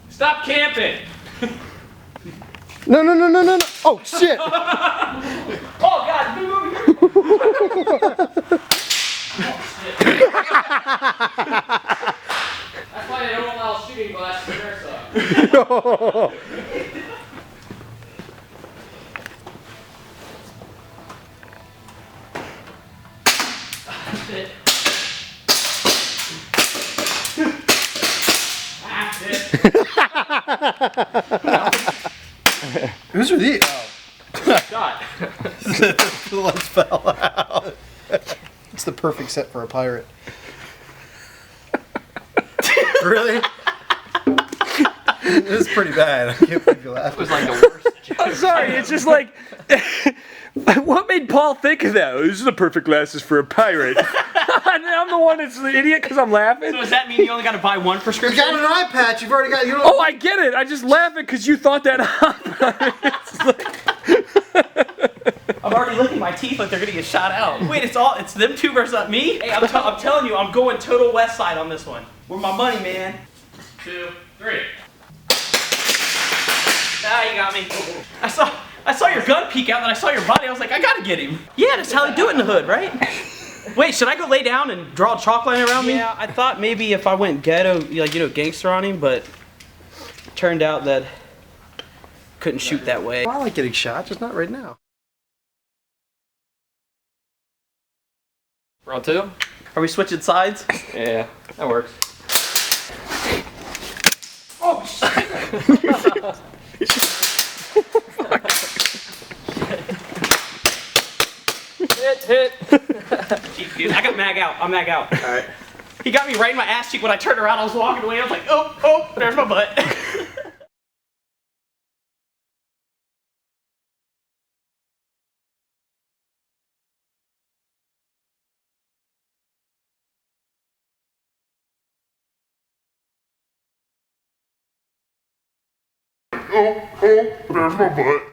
Stop camping! No. Oh, shit. Oh, God, move over here! That's why they don't allow shooting glasses in Airsoft. Whose are these? Shot. The lens fell out. It's the perfect set for a pirate. Really? It was pretty bad. I can't believe you laughed. It was like the worst. I'm sorry, it's just like, what made Paul think of that? These are the perfect glasses for a pirate. And I'm the one that's the idiot because I'm laughing. So does that mean you only got to buy one You prescription? got an eye patch. You've already got. You don't. Oh, I get it. I just laugh it because you thought that up. It's like, I'm already licking my teeth like they're gonna get shot out. Wait, it's them two versus me? Hey, I'm telling you, I'm going total west side on this one. Where my money, man? 2, 3. Ah, you got me. I saw your gun peek out, and I saw your body. I was like, I gotta get him. Yeah, that's how they do it in the hood, right? Wait, should I go lay down and draw a chalk line around me? Yeah, I thought maybe if I went ghetto, like, you know, gangster on him, but it turned out that couldn't shoot that way. I like getting shot, just not right now. Round 2? Are we switching sides? yeah, that works. Oh, shit! Hit. Cheap, dude. I got mag out. I'm mag out. Alright. He got me right in my ass cheek when I turned around. I was walking away. I was like, oh, there's my butt. Oh, there's my butt.